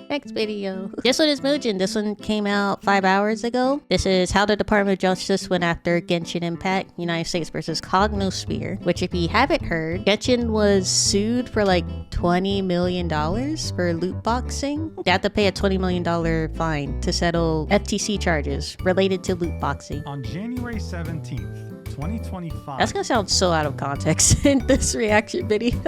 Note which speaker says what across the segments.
Speaker 1: Next video. This one is Mugen. This one came out 5 hours ago. This is how the Department of Justice went after Genshin Impact, United States versus Cognosphere, which if you haven't heard, Genshin was sued for like $20 million for loot boxing. They had to pay a $20 million fine to settle FTC charges related to loot boxing.
Speaker 2: On January 17th, 2025.
Speaker 1: That's gonna sound so out of context in this reaction video.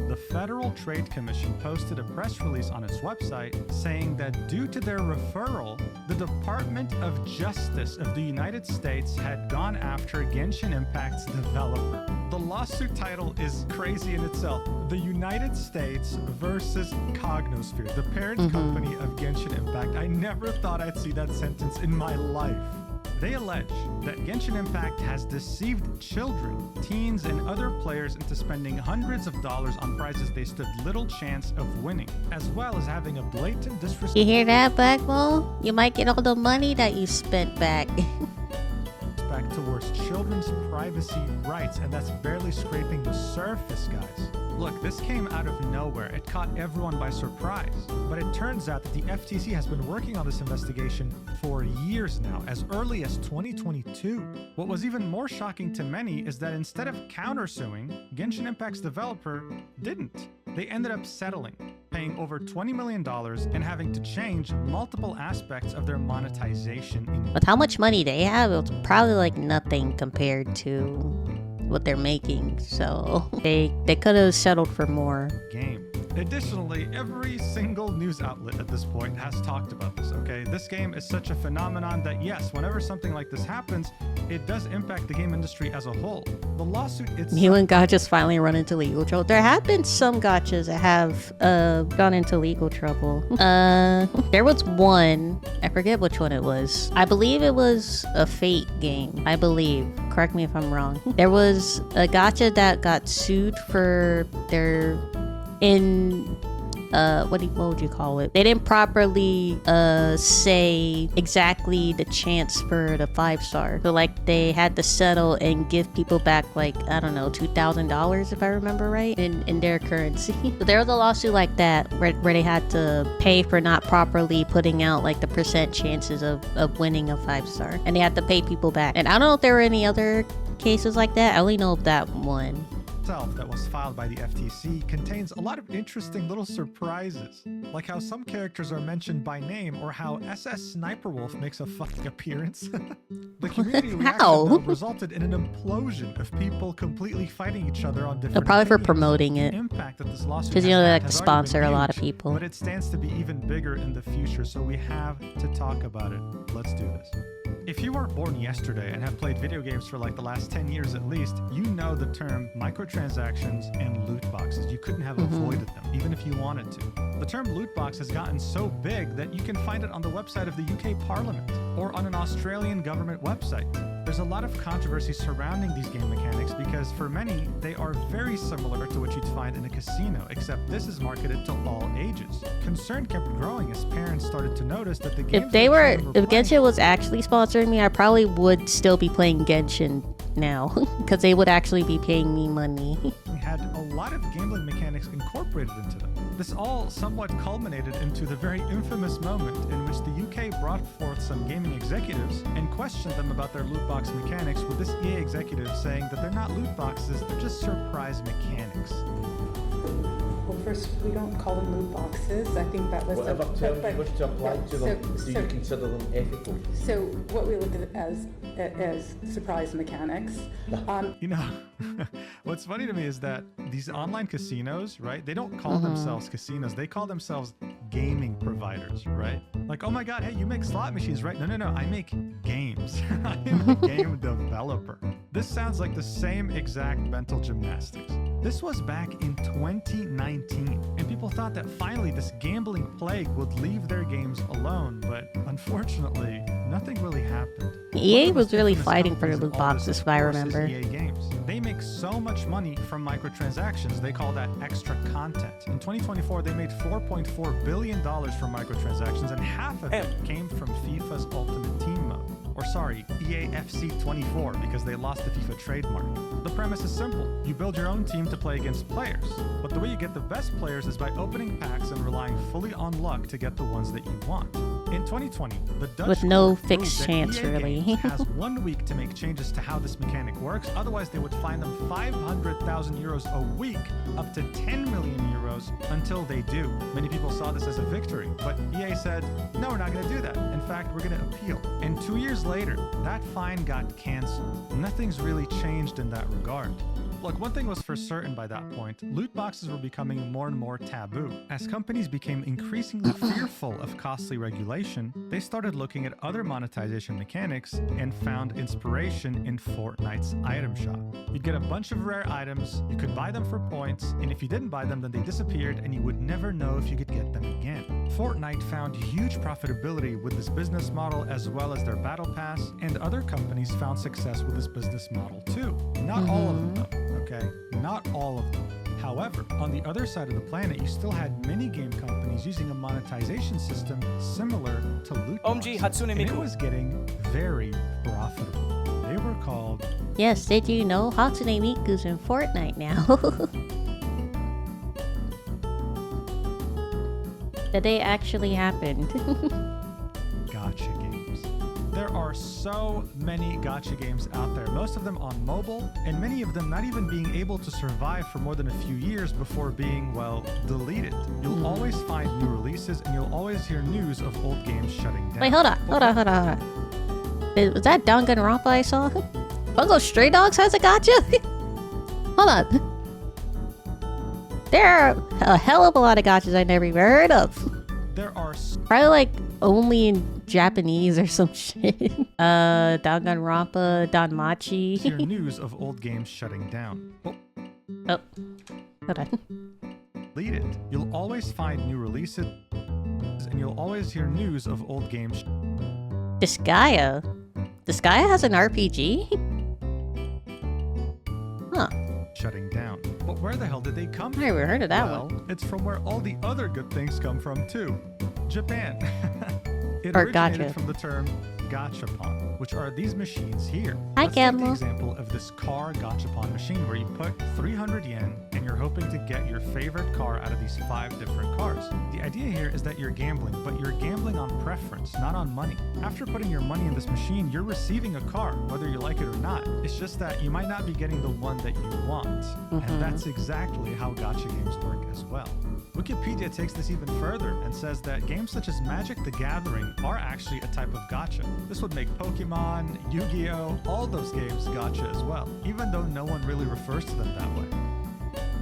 Speaker 2: The Federal Trade Commission posted a press release on its website saying that due to their referral, the Department of Justice of the United States had gone after Genshin Impact's developer. The lawsuit title is crazy in itself. The United States versus Cognosphere, the parent company of Genshin Impact. I never thought I'd see that sentence in my life. They allege that Genshin Impact has deceived children, teens, and other players into spending hundreds of dollars on prizes they stood little chance of winning, as well as having a blatant disrespect.
Speaker 1: You hear that, Blackmole? You might get all the money that you spent back.
Speaker 2: Towards children's privacy rights, and that's barely scraping the surface, guys. Look, this came out of nowhere. It caught everyone by surprise. But it turns out that the FTC has been working on this investigation for years now, as early as 2022. What was even more shocking to many is that instead of countersuing, Genshin Impact's developer didn't. They ended up settling, paying over $20 million and having to change multiple aspects of their monetization.
Speaker 1: With how much money they have, it's probably like nothing compared to what they're making, so they could have settled for more.
Speaker 2: Game. Additionally, every single news outlet at this point has talked about this, okay? This game is such a phenomenon that yes, whenever something like this happens, it does impact the game industry as a whole. The lawsuit itself...
Speaker 1: You and gachas finally run into legal trouble. There have been some gachas that have gone into legal trouble. There was one, I forget which one it was. I believe it was a Fate game, I believe. Correct me if I'm wrong. There was a gacha that got sued for their... what would you call it? They didn't properly say exactly the chance for the 5-star. So like they had to settle and give people back like, I don't know, $2,000 if I remember right, in their currency. So there was a lawsuit like that where they had to pay for not properly putting out like the percent chances of winning a 5-star. And they had to pay people back. And I don't know if there were any other cases like that. I only know of that one.
Speaker 2: That was filed by the FTC contains a lot of interesting little surprises, like how some characters are mentioned by name or how SS Sniper Wolf makes a fucking appearance. The community reaction though resulted in an implosion of people completely fighting each other on different
Speaker 1: probably
Speaker 2: opinions.
Speaker 1: For promoting it.
Speaker 2: The impact that this lawsuit
Speaker 1: because you know they like to sponsor a lot of people.
Speaker 2: But it stands to be even bigger in the future, so we have to talk about it. Let's do this. If you weren't born yesterday and have played video games for like the last 10 years at least, you know the term microtransactions and loot boxes. You couldn't have avoided them, even if you wanted to. The term loot box has gotten so big that you can find it on the website of the UK Parliament or on an Australian government website. There's a lot of controversy surrounding these game mechanics because for many, they are very similar to what you'd find in a casino, except this is marketed to all ages. Concern kept growing as parents started to notice that the games
Speaker 1: if Genshin was actually sponsoring me, I probably would still be playing Genshin now because they would actually be paying me money.
Speaker 2: Had a lot of gambling mechanics incorporated into them. This all somewhat culminated into the very infamous moment in which the UK brought forth some gaming executives and questioned them about their loot box mechanics, with this EA executive saying that they're not loot boxes, they're just surprise mechanics.
Speaker 3: Well, first, we don't call them loot boxes. I think that was...
Speaker 4: Whatever term you wish to apply to them, do you consider them ethical?
Speaker 3: So what we look at as surprise mechanics.
Speaker 2: You know, what's funny to me is that these online casinos, right? They don't call themselves casinos. They call themselves gaming providers, right? Like, oh my God, hey, you make slot machines, right? No, I make games. I am a game developer. This sounds like the same exact mental gymnastics. This was back in 2019, and people thought that finally this gambling plague would leave their games alone, but unfortunately, nothing really happened.
Speaker 1: EA was really fighting for the loot boxes, if I remember.
Speaker 2: EA games. They make make so much money from microtransactions, they call that extra content. In 2024, they made $4.4 billion from microtransactions, and half of it came from FIFA's Ultimate Team mode. Or sorry, EAFC 24, because they lost the FIFA trademark. The premise is simple. You build your own team to play against players. But the way you get the best players is by opening packs and relying fully on luck to get the ones that you want. In 2020, the Dutch
Speaker 1: With no
Speaker 2: court
Speaker 1: fixed
Speaker 2: ruled that
Speaker 1: chance,
Speaker 2: EA
Speaker 1: really.
Speaker 2: Games has 1 week to make changes to how this mechanic works. Otherwise, they would fine them 500,000 euros a week, up to 10 million euros until they do. Many people saw this as a victory, but EA said, no, we're not going to do that. In fact, we're going to appeal. And 2 years later, that fine got canceled. Nothing's really changed in that regard. Look, one thing was for certain by that point, loot boxes were becoming more and more taboo. As companies became increasingly fearful of costly regulation, they started looking at other monetization mechanics and found inspiration in Fortnite's item shop. You'd get a bunch of rare items, you could buy them for points, and if you didn't buy them, then they disappeared and you would never know if you could get them again. Fortnite found huge profitability with this business model as well as their battle pass, and other companies found success with this business model too. Not all of them though. Okay, not all of them. However, on the other side of the planet, you still had many game companies using a monetization system similar to loot boxes, and it was getting very profitable. They were called...
Speaker 1: Yes, did you know Hatsune Miku's in Fortnite now? The day actually happened.
Speaker 2: Gacha games. There are so many gacha games out there, most of them on mobile, and many of them not even being able to survive for more than a few years before being, well, deleted. You'll always find new releases, and you'll always hear news of old games shutting down.
Speaker 1: Wait, hold on. Was that Danganronpa I saw? Bungo Stray Dogs has a gacha? Hold on. There are a hell of a lot of gachas I never even heard of.
Speaker 2: There are
Speaker 1: probably like only in Japanese or some shit. Danganronpa, Danmachi.
Speaker 2: hear news of old games shutting down.
Speaker 1: Oh, hold on.
Speaker 2: Deleted. You'll always find new releases, and you'll always hear news of old games.
Speaker 1: Disgaea has an RPG? Huh.
Speaker 2: Shutting down. But where the hell did they come from?
Speaker 1: I never heard of that
Speaker 2: well,
Speaker 1: one.
Speaker 2: It's from where all the other good things come from too. Japan. It
Speaker 1: Or
Speaker 2: originated
Speaker 1: gacha.
Speaker 2: from the term gachapon, which are these machines here.
Speaker 1: Hi,
Speaker 2: Let's take the
Speaker 1: Camel.
Speaker 2: example of this car gachapon machine where you put 300 yen and you're hoping to get your favorite car out of these 5 different cars. The idea here is that you're gambling, but you're gambling on preference, not on money. After putting your money in this machine, you're receiving a car, whether you like it or not. It's just that you might not be getting the one that you want. And that's exactly how gacha games work as well. Wikipedia takes this even further and says that games such as Magic the Gathering are actually a type of gacha. This would make Pokemon, Yu-Gi-Oh!, all those games gacha as well, even though no one really refers to them that way.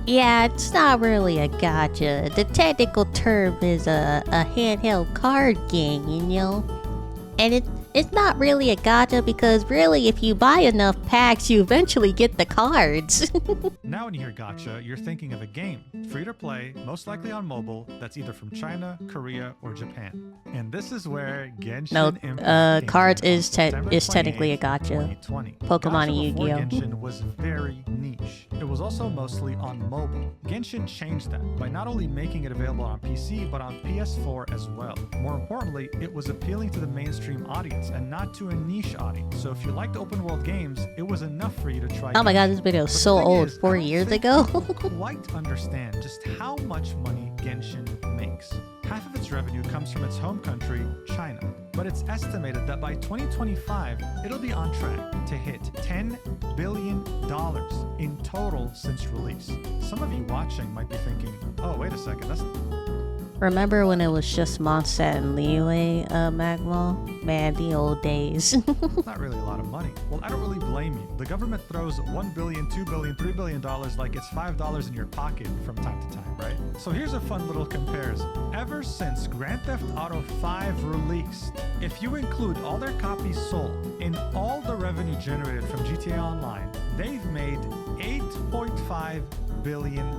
Speaker 1: Yeah, it's not really a gacha. The technical term is a handheld card game, you know? And it's not really a gacha because really if you buy enough packs, you eventually get the cards.
Speaker 2: Now when you hear gacha, you're thinking of a game, free to play, most likely on mobile, that's either from China, Korea, or Japan. And this is where Genshin Impact
Speaker 1: cards
Speaker 2: came in on
Speaker 1: is
Speaker 2: September
Speaker 1: technically a
Speaker 2: 28th,
Speaker 1: gacha.
Speaker 2: 2020.
Speaker 1: Pokemon and
Speaker 2: Gacha before
Speaker 1: Yu-Gi-Oh.
Speaker 2: Genshin was very niche. It was also mostly on mobile. Genshin changed that by not only making it available on PC, but on PS4 as well. More importantly, it was appealing to the mainstream audience and not to a niche audience. So if you liked open world games, it was enough for you to try.
Speaker 1: Oh my god,
Speaker 2: Genshin.
Speaker 1: this video
Speaker 2: But
Speaker 1: is
Speaker 2: the
Speaker 1: so
Speaker 2: thing
Speaker 1: old,
Speaker 2: is, I
Speaker 1: 4
Speaker 2: don't
Speaker 1: years
Speaker 2: think
Speaker 1: ago.
Speaker 2: people quite understand just how much money Genshin makes. Half of its revenue comes from its home country, China. But it's estimated that by 2025, it'll be on track to hit $10 billion in total since release. Some of you watching might be thinking, oh, wait a second, that's...
Speaker 1: Remember when it was just Mondstadt and Leeway, Magma? Man, the old days.
Speaker 2: not really a lot of money. Well, I don't really blame you. The government throws $1 billion, $2 billion, $3 billion like it's $5 in your pocket from time to time, right? So here's a fun little comparison. Ever since Grand Theft Auto 5 released, if you include all their copies sold and all the revenue generated from GTA Online, they've made $8.5 billion.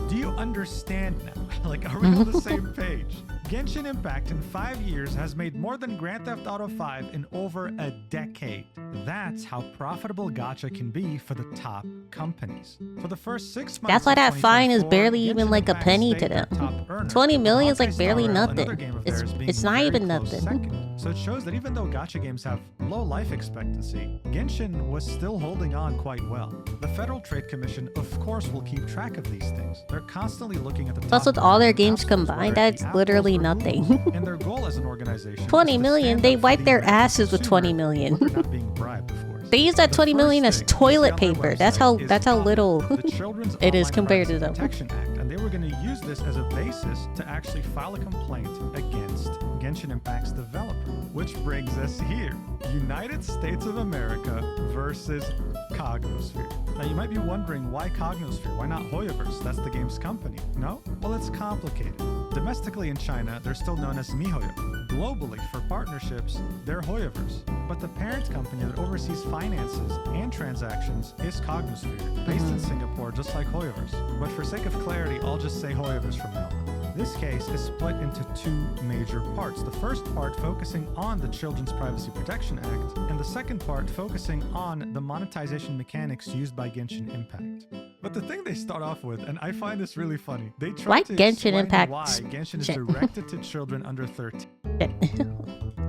Speaker 2: Do you understand now? Like, are we on the same page? Genshin Impact in 5 years has made more than Grand Theft Auto 5 in over a decade. That's how profitable gacha can be for the top companies. For the first 6 months,
Speaker 1: That's why that fine is
Speaker 2: 2024,
Speaker 1: barely even
Speaker 2: Genshin
Speaker 1: like a
Speaker 2: Impact
Speaker 1: penny
Speaker 2: stayed
Speaker 1: to
Speaker 2: their
Speaker 1: them.
Speaker 2: top earner,
Speaker 1: 20 million is
Speaker 2: with
Speaker 1: like barely
Speaker 2: Honkai Star Rail,
Speaker 1: nothing.
Speaker 2: another game of
Speaker 1: It's
Speaker 2: theirs, being
Speaker 1: it's not
Speaker 2: very
Speaker 1: even
Speaker 2: close
Speaker 1: nothing.
Speaker 2: second. So it shows that even though gacha games have low life expectancy, Genshin was still holding on quite well. The Federal Trade Commission, of course, will keep track of these things. They're constantly looking at the
Speaker 1: Plus,
Speaker 2: top
Speaker 1: with all their
Speaker 2: earning
Speaker 1: games
Speaker 2: app stores,
Speaker 1: combined,
Speaker 2: whether it
Speaker 1: that's
Speaker 2: be Apple
Speaker 1: literally
Speaker 2: or Google.
Speaker 1: nothing.
Speaker 2: And their goal as an organization
Speaker 1: 20
Speaker 2: is to
Speaker 1: million,
Speaker 2: stand
Speaker 1: they
Speaker 2: up for
Speaker 1: wipe
Speaker 2: the
Speaker 1: their
Speaker 2: American
Speaker 1: asses with 20
Speaker 2: consumer,
Speaker 1: million.
Speaker 2: but they're not being bribed, of course.
Speaker 1: They use that
Speaker 2: The
Speaker 1: 20 million
Speaker 2: first
Speaker 1: as
Speaker 2: thing you see
Speaker 1: toilet
Speaker 2: on their
Speaker 1: paper.
Speaker 2: website
Speaker 1: That's
Speaker 2: is
Speaker 1: how
Speaker 2: HoYo,
Speaker 1: little
Speaker 2: the Children's
Speaker 1: it is
Speaker 2: Online
Speaker 1: compared to
Speaker 2: Privacy
Speaker 1: them.
Speaker 2: Protection Act, and they were going to use this as a basis to actually file a complaint against Genshin Impact's developer. Which brings us here. United States of America versus Cognosphere. Now you might be wondering, why Cognosphere? Why not HoYoverse? That's the game's company. No? Well, it's complicated. Domestically in China, they're still known as MiHoYo. Globally, for partnerships, they're HoYoverse. But the parent company that oversees finances and transactions is Cognosphere, based in Singapore, just like HoYoverse. But for sake of clarity, I'll just say HoYoverse from now on. This case is split into 2 major parts. The first part focusing on the Children's Privacy Protection Act, and the second part focusing on the monetization mechanics used by Genshin Impact. But the thing they start off with, and I find this really funny, they try
Speaker 1: Why
Speaker 2: to
Speaker 1: Genshin
Speaker 2: explain
Speaker 1: Impact-
Speaker 2: why Genshin is
Speaker 1: Shit.
Speaker 2: directed to children under 13.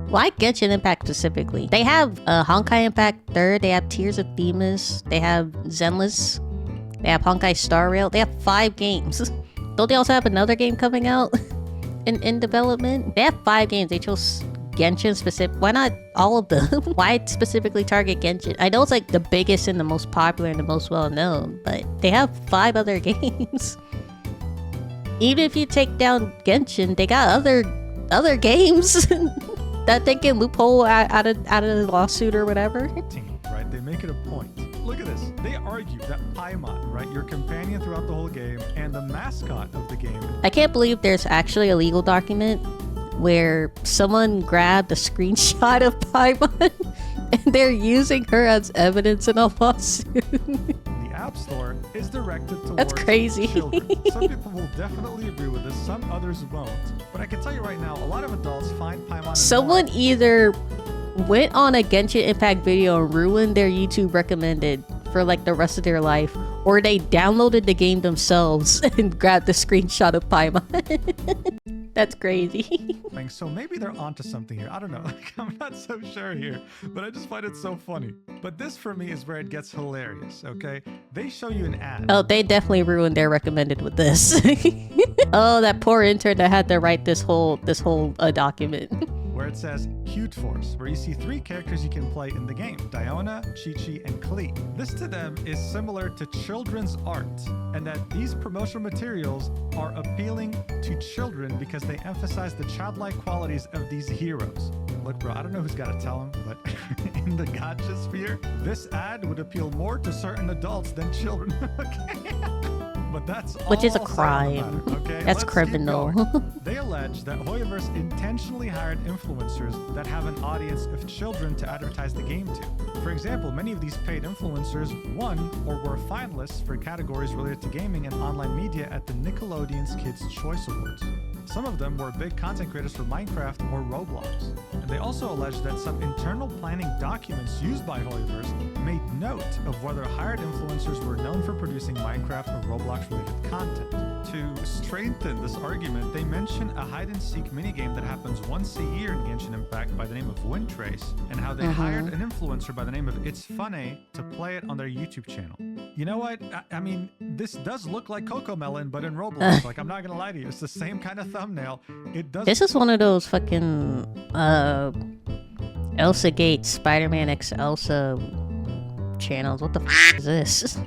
Speaker 1: Why Genshin Impact specifically? They have Honkai Impact 3rd, they have Tears of Themis, they have Zenless, they have Honkai Star Rail, they have 5 games. Don't they also have another game coming out in development? They have 5 games. They chose Genshin specific. Why not all of them? Why specifically target Genshin? I know it's like the biggest and the most popular and the most well known, but they have 5 other games. Even if you take down Genshin, they got other games that they can loophole out of the lawsuit or whatever.
Speaker 2: Right? They make it a point. Look at this. They argue that Paimon, right, your companion throughout the whole game, and the mascot of the game.
Speaker 1: I can't believe there's actually a legal document where someone grabbed a screenshot of Paimon and they're using her as evidence in a lawsuit.
Speaker 2: The App Store is directed towards
Speaker 1: That's crazy.
Speaker 2: children. Some people will definitely agree with this, some others won't. But I can tell you right now, a lot of adults find Paimon
Speaker 1: Someone either went on a Genshin Impact video and ruined their YouTube recommended for like the rest of their life, or they downloaded the game themselves and grabbed the screenshot of Paimon. That's crazy.
Speaker 2: So maybe they're onto something here. I don't know. Like, I'm not so sure here, but I just find it so funny. But this for me is where it gets hilarious, okay? They show you an ad.
Speaker 1: Oh, they definitely ruined their recommended with this. Oh, that poor intern that had to write this whole document.
Speaker 2: Where it says Cute Force, where you see 3 characters you can play in the game: Diona, Chi-Chi, and Klee. This to them is similar to children's art, and that these promotional materials are appealing to children because they emphasize the childlike qualities of these heroes. Look, bro, I don't know who's got to tell them, but in the gacha sphere, this ad would appeal more to certain adults than children. Okay? But that's
Speaker 1: Which is a
Speaker 2: all said on the
Speaker 1: crime.
Speaker 2: matter, okay?
Speaker 1: That's
Speaker 2: Let's keep
Speaker 1: criminal.
Speaker 2: going. They allege that HoYoverse intentionally hired influencers that have an audience of children to advertise the game to. For example, many of these paid influencers won or were finalists for categories related to gaming and online media at the Nickelodeon's Kids' Choice Awards. Some of them were big content creators for Minecraft or Roblox. And they also allege that some internal planning documents used by HoYoverse made note of whether hired influencers were known for producing Minecraft or Roblox-related content. To strengthen this argument, they mention a hide-and-seek minigame that happens once a year in Genshin Impact by the name of Windtrace, and how they hired an influencer by the name of It's Funny to play it on their YouTube channel. You know what? I mean, this does look like Cocomelon, but in Roblox. Like, I'm not gonna lie to you, it's the same kind of thumbnail. It does.
Speaker 1: This is one of those fucking Elsa Gate Spider-Man X Elsa channels. What the f is this?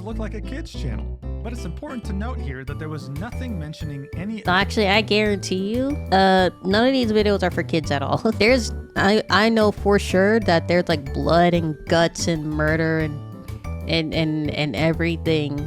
Speaker 2: look like a kid's channel. But it's important to note here that there was nothing mentioning any.
Speaker 1: No, actually, I guarantee you, none of these videos are for kids at all. I know for sure that there's like blood and guts and murder and everything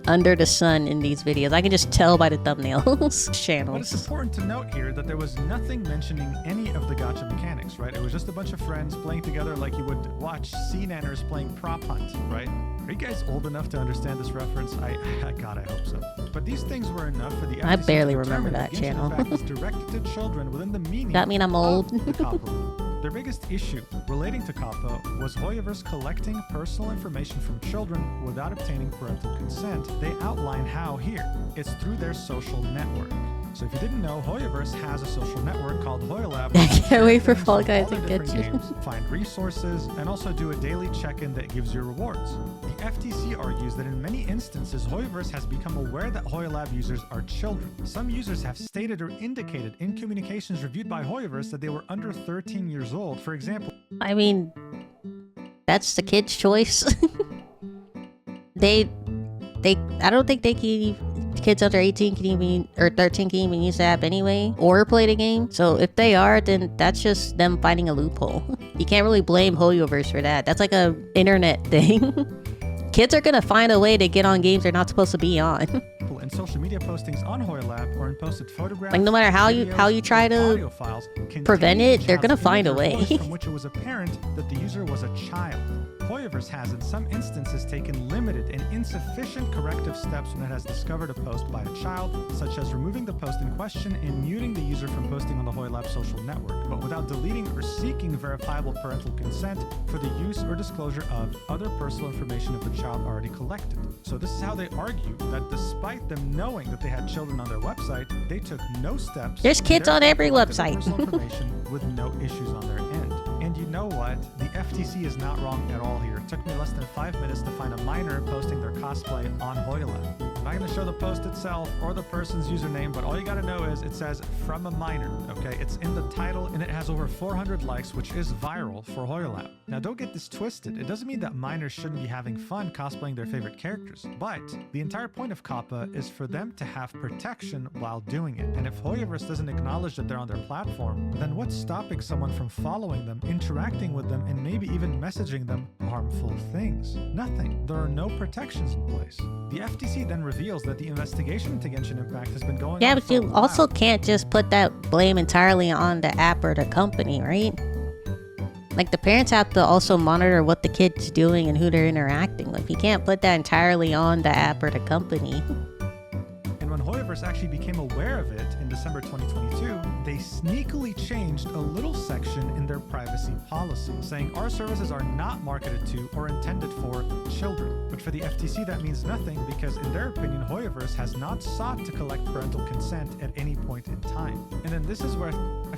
Speaker 1: under the sun in these videos. I can just tell by the thumbnails.
Speaker 2: But it's
Speaker 1: Channels.
Speaker 2: important to note here that there was nothing mentioning any of the gacha mechanics, right? It was just a bunch of friends playing together like you would watch sea nanners playing prop hunt, right? Are you guys old enough to understand this reference? God, I hope so. But these things were enough for the FTC
Speaker 1: I barely
Speaker 2: to
Speaker 1: remember
Speaker 2: determine
Speaker 1: that
Speaker 2: Genshin
Speaker 1: channel.
Speaker 2: Impact was directed to children within the meaning
Speaker 1: That mean I'm old?
Speaker 2: of the Kappa rule. Their biggest issue relating to Kappa was HoYoverse collecting personal information from children without obtaining parental consent. They outline how here. It's through their social network. So if you didn't know, HoYoverse has a social network called HoYoLAB.
Speaker 1: I can't wait for
Speaker 2: Things
Speaker 1: Fall
Speaker 2: from
Speaker 1: Guys
Speaker 2: all
Speaker 1: to
Speaker 2: the
Speaker 1: get
Speaker 2: different
Speaker 1: you.
Speaker 2: games, find resources, and also do a daily check-in that gives you rewards. The FTC argues that in many instances, HoYoverse has become aware that HoYoLAB users are children. Some users have stated or indicated in communications reviewed by HoYoverse that they were under 13 years old. For example,
Speaker 1: I mean, that's the kid's choice. I don't think kids under 18 can even, or 13 can even use the app anyway, or play the game. So if they are, then that's just them finding a loophole. You can't really blame HoYoverse for that. That's like a internet thing. Kids are gonna find a way to get on games they're not supposed to be on.
Speaker 2: in social media postings on HoYoLAB or in posted photographs,
Speaker 1: Like no matter how
Speaker 2: videos,
Speaker 1: you try
Speaker 2: and
Speaker 1: to
Speaker 2: audio files
Speaker 1: prevent
Speaker 2: containing
Speaker 1: it,
Speaker 2: the
Speaker 1: they're
Speaker 2: child's
Speaker 1: gonna find a
Speaker 2: image or
Speaker 1: way.
Speaker 2: voice from which it was apparent that the user was a child. HoYoverse has in some instances taken limited and insufficient corrective steps when it has discovered a post by a child, such as removing the post in question and muting the user from posting on the HoYoLAB social network, but without deleting or seeking verifiable parental consent for the use or disclosure of other personal information of the child already collected. So this is how they argue that despite them knowing that they had children on their website, they took no steps.
Speaker 1: There's kids on every website.
Speaker 2: Personal information with no issues on their end. And you know what? The FTC is not wrong at all here. It took me less than 5 minutes to find a minor posting their cosplay on HoYoLAB. I'm not going to show the post itself or the person's username, but all you got to know is it says from a minor, okay? It's in the title and it has over 400 likes, which is viral for HoYoLAB. Now don't get this twisted. It doesn't mean that minors shouldn't be having fun cosplaying their favorite characters, but the entire point of COPPA is for them to have protection while doing it. And if HoYoverse doesn't acknowledge that they're on their platform, then what's stopping someone from following them, interacting with them, and maybe even messaging them harmful things? Nothing. There are no protections in place. The FTC then reveals that the investigation into Genshin Impact has been going
Speaker 1: Yeah,
Speaker 2: on
Speaker 1: but
Speaker 2: for a
Speaker 1: you
Speaker 2: while.
Speaker 1: also can't just put that blame entirely on the app or the company, right? Like, the parents have to also monitor what the kid's doing and who they're interacting with. You can't put that entirely on the app or the company.
Speaker 2: And when HoYoverse actually became aware of it in December 2022, they sneakily changed a little section in their privacy policy, saying our services are not marketed to or intended for children. But for the FTC, that means nothing because, in their opinion, HoYoverse has not sought to collect parental consent at any point in time. And then this is where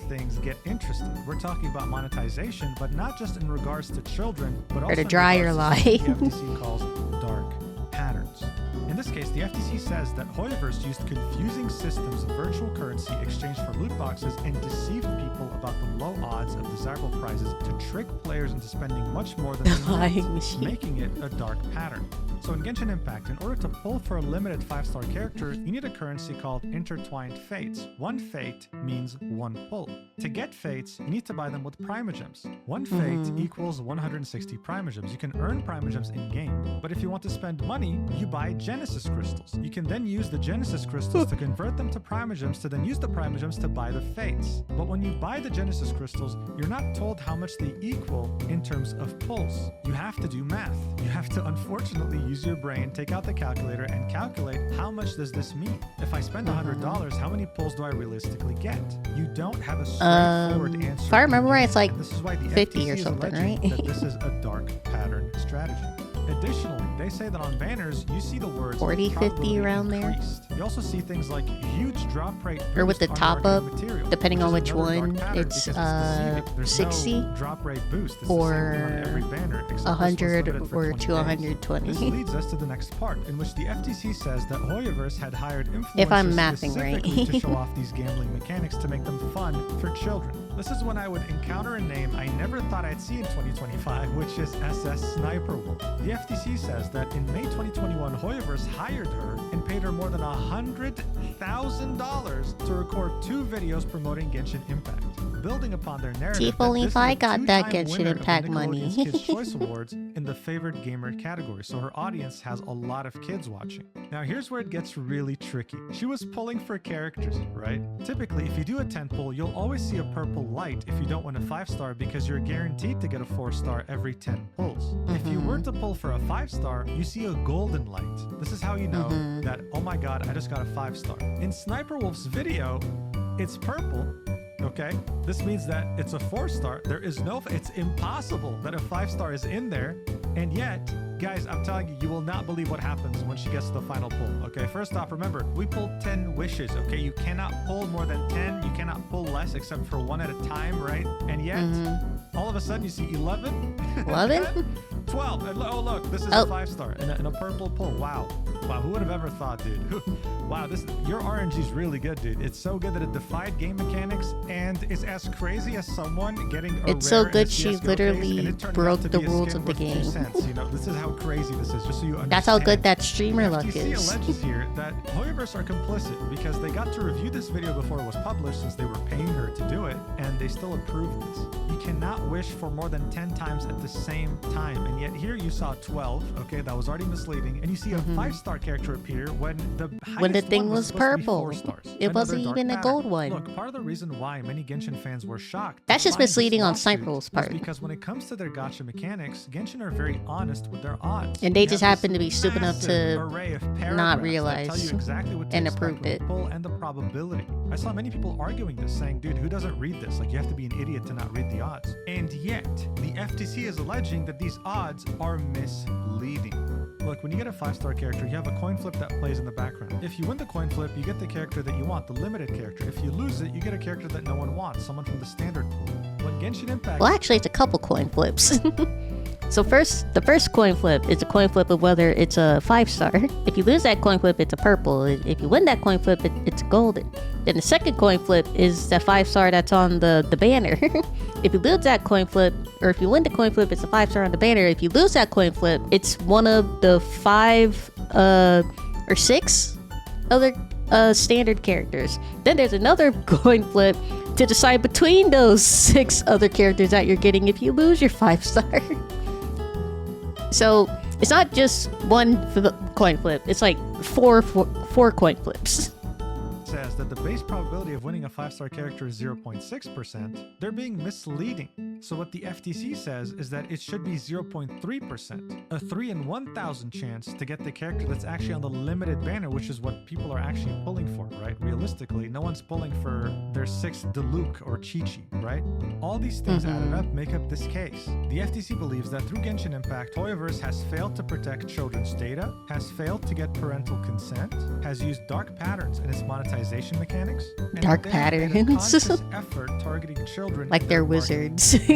Speaker 2: things get interesting. We're talking about monetization, but not just in regards to children, but also
Speaker 1: to
Speaker 2: in
Speaker 1: dry your
Speaker 2: regards to something
Speaker 1: life.
Speaker 2: the FTC calls dark patterns. In this case, the FTC says that HoYoverse used confusing systems of virtual currency exchanged for loot boxes and deceived people about the low odds of desirable prizes to trick players into spending much more than they
Speaker 1: Lying
Speaker 2: meant,
Speaker 1: machine.
Speaker 2: making it a dark pattern. So in Genshin Impact, in order to pull for a limited 5-star character, you need a currency called Intertwined Fates. One fate means one pull. To get fates, you need to buy them with primogems. One fate equals 160 primogems. You can earn primogems in-game. But if you want to spend money, you buy Genesis crystals. You can then use the Genesis crystals to convert them to primogems to then use the primogems to buy the fates. But when you buy the Genesis crystals, you're not told how much they equal in terms of pulls. You have to do math. You have to unfortunately use your brain, take out the calculator, and calculate how much does this mean. If I spend $100, how many pulls do I realistically get? You don't have a straightforward answer.
Speaker 1: If I remember right, it's like
Speaker 2: This is why the
Speaker 1: 50
Speaker 2: FTC
Speaker 1: or
Speaker 2: is
Speaker 1: something,
Speaker 2: alleging
Speaker 1: right?
Speaker 2: that this is a dark pattern strategy. Additionally, they say that on banners, you see the words
Speaker 1: 40, 50
Speaker 2: probability
Speaker 1: around there.
Speaker 2: increased. You also see things like huge drop rate
Speaker 1: Or with the
Speaker 2: boost on
Speaker 1: top
Speaker 2: marketing
Speaker 1: up,
Speaker 2: material,
Speaker 1: depending on
Speaker 2: is
Speaker 1: which
Speaker 2: another dark
Speaker 1: one,
Speaker 2: pattern
Speaker 1: it's,
Speaker 2: because deceiving. There's
Speaker 1: 60
Speaker 2: no drop rate boost. It's
Speaker 1: or
Speaker 2: the same on every banner, except this one's
Speaker 1: 100
Speaker 2: limited for
Speaker 1: or
Speaker 2: 20
Speaker 1: to
Speaker 2: days.
Speaker 1: 120.
Speaker 2: This leads us to the next part, in which the FTC says that HoYoverse had hired influencers
Speaker 1: If I'm mathing right.
Speaker 2: specifically to show off these gambling mechanics to make them fun for children. This is when I would encounter a name I never thought I'd see in 2025, which is SS Sniper Wolf. The FTC says that in May 2021, HoYoverse hired her and paid her more than $100,000 to record 2 videos promoting Genshin Impact. building upon their narrative.
Speaker 1: See, if
Speaker 2: that
Speaker 1: only
Speaker 2: this
Speaker 1: if
Speaker 2: is
Speaker 1: I
Speaker 2: a
Speaker 1: got that
Speaker 2: two-time
Speaker 1: Genshin
Speaker 2: winner of the
Speaker 1: Impact money.
Speaker 2: Nickelodeon's Kids' Choice Awards in the favored gamer category, so her audience has a lot of kids watching. Now here's where it gets really tricky. She was pulling for characters, right? Typically, if you do a 10 pull, you'll always see a purple light if you don't win a 5-star because you're guaranteed to get a 4-star every 10 pulls. If you were to pull for a 5-star, you see a golden light. This is how you know that, oh my god, I just got a 5-star. In Sniper Wolf's video, it's purple. Okay, this means that it's a 4-star. There is no, it's impossible that a 5-star is in there. And yet, guys, I'm telling you, you will not believe what happens when she gets to the final pull. Okay, first off, remember, we pulled 10 wishes. Okay, you cannot pull more than 10. You cannot pull less except for one at a time, right? And yet, all of a sudden you see 11.
Speaker 1: 11?
Speaker 2: 12. And oh, look, this is a 5-star in a purple pull. Wow. Wow, who would have ever thought, dude? Wow, your RNG is really good, dude. It's so good that it defied game mechanics, and it's as crazy as someone getting a
Speaker 1: It's so
Speaker 2: rare
Speaker 1: good
Speaker 2: in a
Speaker 1: she
Speaker 2: CS:GO case,
Speaker 1: literally
Speaker 2: and it turned
Speaker 1: broke
Speaker 2: out to
Speaker 1: the
Speaker 2: be a
Speaker 1: rules
Speaker 2: skin
Speaker 1: of the
Speaker 2: worth 2
Speaker 1: game.
Speaker 2: cents. You know, this is how crazy this is, just so you understand.
Speaker 1: That's how good that streamer luck
Speaker 2: FTC
Speaker 1: is.
Speaker 2: alleges here that HoYoverse are complicit because they got to review this video before it was published since they were paying her to do it, and they still approved this. You cannot wish for more than 10 times at the same time, and yet here you saw 12, okay, that was already misleading, and you see a 5-star character appear when the
Speaker 1: thing
Speaker 2: one
Speaker 1: was
Speaker 2: supposed to be
Speaker 1: purple.
Speaker 2: 4 stars.
Speaker 1: It
Speaker 2: Another
Speaker 1: wasn't
Speaker 2: dark
Speaker 1: even a
Speaker 2: pattern.
Speaker 1: gold one.
Speaker 2: Look, part of the reason why many Genshin fans were shocked
Speaker 1: That's
Speaker 2: to
Speaker 1: just
Speaker 2: find this
Speaker 1: misleading on
Speaker 2: lawsuit
Speaker 1: Sniper Wolf's
Speaker 2: was
Speaker 1: part.
Speaker 2: because when it comes to their gacha mechanics, Genshin are very honest with their odds.
Speaker 1: And they
Speaker 2: They
Speaker 1: just
Speaker 2: have this
Speaker 1: happen to be stupid enough
Speaker 2: massive
Speaker 1: to
Speaker 2: array of
Speaker 1: not
Speaker 2: paragraphs that
Speaker 1: realize
Speaker 2: tell you exactly what to
Speaker 1: and
Speaker 2: expect
Speaker 1: approved
Speaker 2: with
Speaker 1: it.
Speaker 2: the pull and the probability. I saw many people arguing this, saying, dude, who doesn't read this? Like, you have to be an idiot to not read the odds. And yet, the FTC is alleging that these odds are misleading. Look, when you get a 5-star character, you have a coin flip that plays in the background. If you win the coin flip, you get the character that you want, the limited character. If you lose it, you get a character that no one wants, someone from the standard pool. When Genshin Impact...
Speaker 1: Well, actually, it's a couple coin flips. So the first coin flip is a coin flip of whether it's a 5-star. If you lose that coin flip, it's a purple. If you win that coin flip, it's golden. Then the second coin flip is that 5-star that's on the banner. If you lose that coin flip, or if you win the coin flip, it's a 5-star on the banner. If you lose that coin flip, it's one of the 5 or 6 other standard characters. Then there's another coin flip to decide between those 6 other characters that you're getting if you lose your 5-star. So it's not just one coin flip. It's like four coin flips.
Speaker 2: Says that the base probability of winning a 5-star character is 0.6%, they're being misleading. So what the FTC says is that it should be 0.3%, a 3 in 1,000 chance to get the character that's actually on the limited banner, which is what people are actually pulling for, right? Realistically, no one's pulling for their 6th Diluc or Chi-Chi, right? All these things added up make up this case. The FTC believes that through Genshin Impact, HoYoverse has failed to protect children's data, has failed to get parental consent, has used dark patterns in its monetization mechanics, and
Speaker 1: Dark
Speaker 2: they have made a
Speaker 1: patterns.
Speaker 2: conscious effort targeting children
Speaker 1: Like
Speaker 2: in
Speaker 1: they're
Speaker 2: their marketing.
Speaker 1: wizards.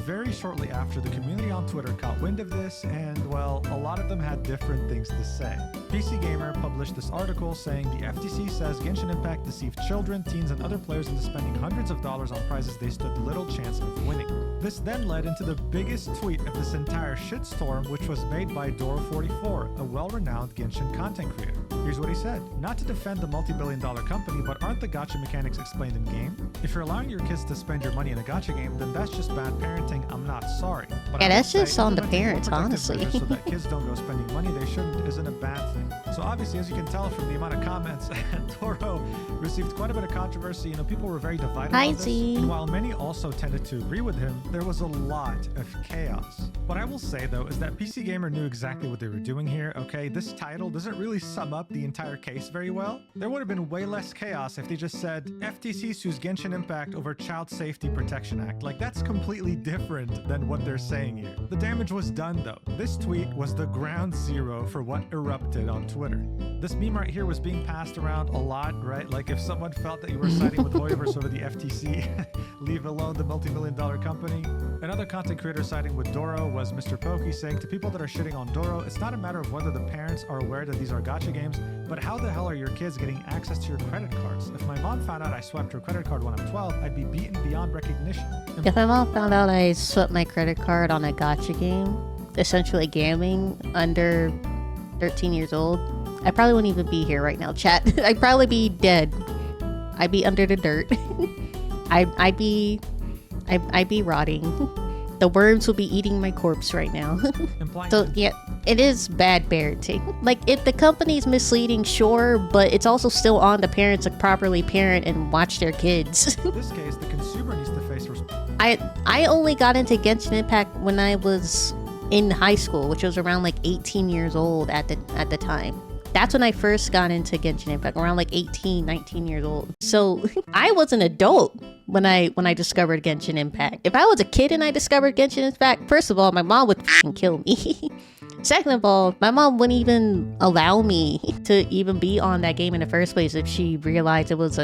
Speaker 2: Very shortly after, the community on Twitter caught wind of this, and well, a lot of them had different things to say. PC Gamer published this article saying the FTC says Genshin Impact deceived children, teens, and other players into spending hundreds of dollars on prizes they stood little chance of winning. This then led into the biggest tweet of this entire shitstorm, which was made by Doro44, a well-renowned Genshin content creator. Here's what he said. Not to defend the multi-billion-dollar company, but aren't the gacha mechanics explained in game? If you're allowing your kids to spend your money in a gacha game, then that's just bad parenting. I'm not sorry. But
Speaker 1: Yeah,
Speaker 2: I will
Speaker 1: that's just
Speaker 2: say
Speaker 1: on the
Speaker 2: implementing more
Speaker 1: parents,
Speaker 2: protective
Speaker 1: honestly.
Speaker 2: measures so that kids don't go spending money they shouldn't isn't a bad thing. So obviously, as you can tell from the amount of comments, Toro received quite a bit of controversy. You know, people were very divided
Speaker 1: Hi,
Speaker 2: on this.
Speaker 1: Z.
Speaker 2: And while many also tended to agree with him, there was a lot of chaos. What I will say, though, is that PC Gamer knew exactly what they were doing here, okay? This title doesn't really sum up the entire case very well. There would have been way less chaos if they just said, FTC sues Genshin Impact over Child Safety Protection Act. Like, that's completely different than what they're saying here. The damage was done, though. This tweet was the ground zero for what erupted on Twitter. This meme right here was being passed around a lot, right? Like, if someone felt that you were siding with HoYoverse over the FTC, leave alone the multi-million-dollar company. Another content creator siding with Doro was Mr. Pokey, saying to people that are shitting on Doro, it's not a matter of whether the parents are aware that these are gacha games, but how the hell are your kids getting access to your credit cards? If my mom found out I swiped her credit card when I'm 12, I'd be beaten beyond recognition.
Speaker 1: If my mom found out I swept my credit card on a gacha game, essentially gaming under 13 years old, I probably wouldn't even be here right now, chat. I'd probably be dead. I'd be under the dirt. I'd be rotting. The worms will be eating my corpse right now. So yeah, it is bad parenting. Like, if the company's misleading, sure, but it's also still on the parents to properly parent and watch their kids.
Speaker 2: In this case, the consumer needs to face
Speaker 1: I only got into Genshin Impact when I was in high school, which was around like 18 years old at the time. That's when I first got into Genshin Impact, around like 18, 19 years old. So I was an adult when I discovered Genshin Impact. If I was a kid and I discovered Genshin Impact, first of all, my mom would f***ing kill me. Second of all, my mom wouldn't even allow me to even be on that game in the first place if she realized it was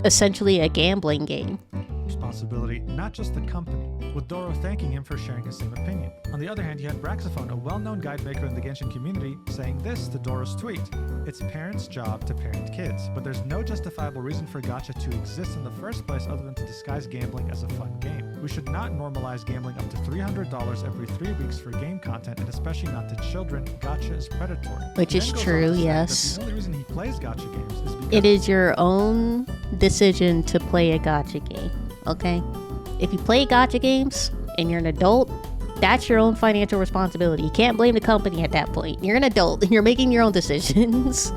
Speaker 1: essentially a gambling game.
Speaker 2: responsibility, not just the company, with Doro thanking him for sharing his same opinion. On the other hand, you had Braxophone, a well-known guide maker in the Genshin community, saying this to Doro's tweet: "It's parents' job to parent kids, but there's no justifiable reason for gacha to exist in the first place other than to disguise gambling as a fun game. We should not normalize gambling up to $300 every 3 weeks for game content, and especially not to children. Gacha is predatory."
Speaker 1: Which is true, yes.
Speaker 2: The only reason he plays gacha games is because
Speaker 1: it is your own decision to play a gacha game, okay? If you play gacha games and you're an adult, that's your own financial responsibility. You can't blame the company at that point. You're an adult and you're making your own decisions.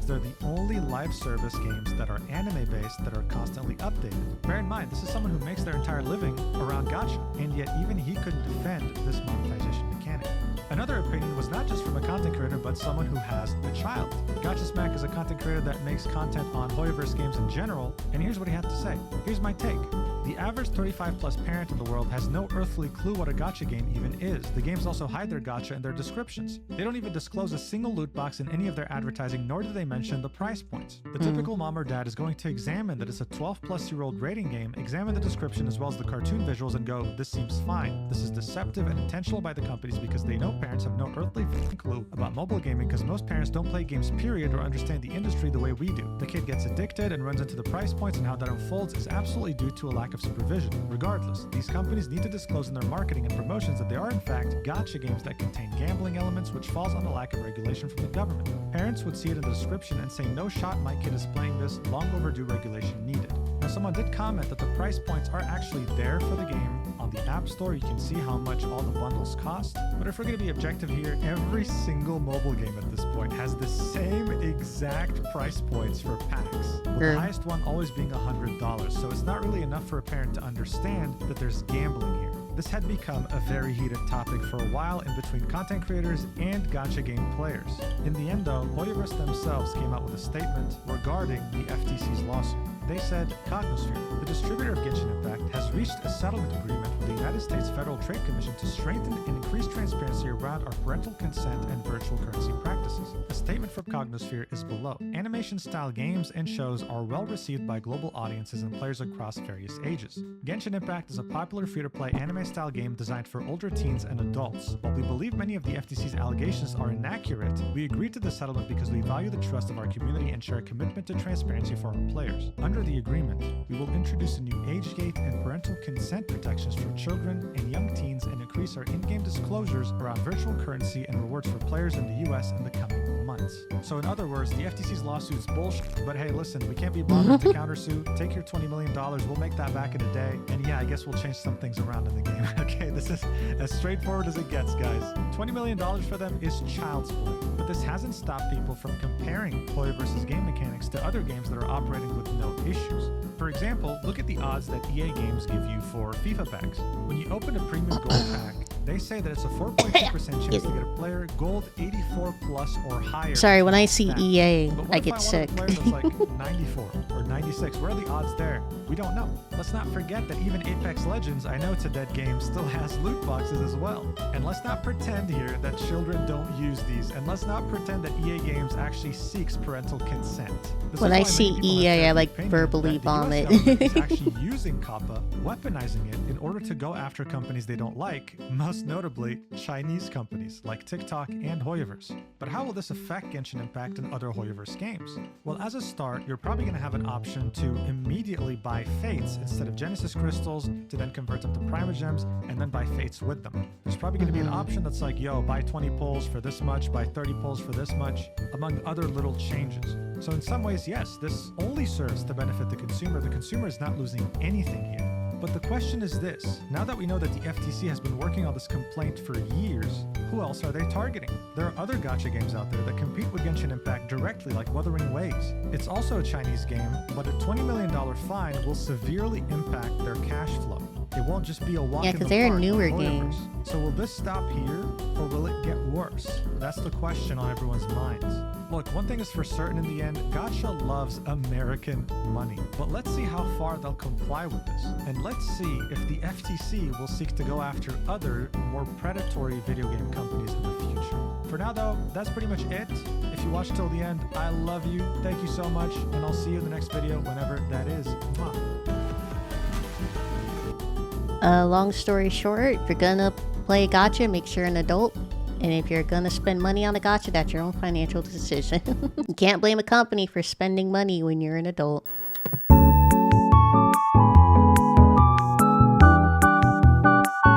Speaker 2: they're the only live service games that are anime-based that are constantly updated. Bear in mind, this is someone who makes their entire living around gacha, and yet even he couldn't defend this monetization mechanic. Another opinion was not just from a content creator, but someone who has a child. Gacha Smack is a content creator that makes content on HoYoverse games in general, and here's what he had to say. Here's my take. The average 35-plus parent in the world has no earthly clue what a gacha game even is. The games also hide their gacha in their descriptions. They don't even disclose a single loot box in any of their advertising, nor do they mention the price points. The typical mom or dad is going to examine that it's a 12-plus-year-old rating game, examine the description as well as the cartoon visuals, and go, this seems fine. This is deceptive and intentional by the companies because they know parents have no earthly clue about mobile gaming, because most parents don't play games period or understand the industry the way we do. The kid gets addicted and runs into the price points, and how that unfolds is absolutely due to a lack of supervision. Regardless, these companies need to disclose in their marketing and promotions that they are in fact gacha games that contain gambling elements, which falls on the lack of regulation from the government. Parents would see it in the description and say, no shot, my kid is playing this, long overdue regulation needed. Now, someone did comment that the price points are actually there for the game. On the App Store, you can see how much all the bundles cost. But if we're going to be objective here, every single mobile game at this point has the same exact price points for packs, with the highest one always being $100. So it's not really enough for a parent to understand that there's gambling here. This had become a very heated topic for a while in between content creators and gacha game players. In the end though, HoYoverse themselves came out with a statement regarding the FTC's lawsuit. They said, Cognosphere, the distributor of Genshin Impact, has reached a settlement agreement with the United States Federal Trade Commission to strengthen and increase transparency around our parental consent and virtual currency practices. A statement from Cognosphere is below. Animation-style games and shows are well received by global audiences and players across various ages. Genshin Impact is a popular free-to-play anime-style game designed for older teens and adults. While we believe many of the FTC's allegations are inaccurate, we agreed to the settlement because we value the trust of our community and share a commitment to transparency for our players. Under the agreement, we will introduce a new age gate and parental consent protections for children and young teens, and increase our in-game disclosures around virtual currency and rewards for players in the US in the coming months. So in other words, the FTC's lawsuit's bullshit, but hey, listen, we can't be bothered to countersue. Take your $20 million, we'll make that back in a day, and yeah, I guess we'll change some things around in the game. Okay, this is as straightforward as it gets, guys. $20 million for them is child's play, but this hasn't stopped people from comparing HoYoverse's game mechanics to other games that are operating with no issues. For example, look at the odds that EA games give you for FIFA packs. When you open a premium gold pack, they say that it's a 4.2% chance to get a player gold 84 plus or higher.
Speaker 1: Sorry, when I see EA, I get
Speaker 2: want
Speaker 1: sick.
Speaker 2: A player that's like 94 or 96? Where are the odds there? We don't know. Let's not forget that even Apex Legends, I know it's a dead game, still has loot boxes as well. And let's not pretend here that children don't use these. And let's not pretend that EA Games actually seeks parental consent.
Speaker 1: When I see EA, I like verbally vomit.
Speaker 2: Is actually using COPPA, weaponizing it in order to go after companies they don't like, most most notably Chinese companies like TikTok and HoYoverse. But how will this affect Genshin Impact and other HoYoverse games? Well, as a start, you're probably going to have an option to immediately buy Fates instead of Genesis Crystals to then convert them to Primogems and then buy Fates with them. There's probably going to be an option that's like, yo, buy 20 pulls for this much, buy 30 pulls for this much, among other little changes. So in some ways, yes, this only serves to benefit the consumer. The consumer is not losing anything here. But the question is this, now that we know that the FTC has been working on this complaint for years, who else are they targeting? There are other gacha games out there that compete with Genshin Impact directly, like Wuthering Waves. It's also a Chinese game, but a $20 million fine will severely impact their cash flow. It won't just be a walk in the park.
Speaker 1: Yeah, because they're a
Speaker 2: with
Speaker 1: newer
Speaker 2: HoYoverse.
Speaker 1: game.
Speaker 2: So will this stop here, or will it get worse? That's the question on everyone's minds. Look, one thing is for certain in the end, gacha loves American money. But let's see how far they'll comply with this. And let's see if the FTC will seek to go after other, more predatory video game companies in the future. For now though, that's pretty much it. If you watched till the end, I love you. Thank you so much, and I'll see you in the next video whenever that is. Mwah.
Speaker 1: Long story short, if you're gonna play gacha, make sure you're an adult. And if you're gonna spend money on a gacha, that's your own financial decision. You can't blame a company for spending money when you're an adult.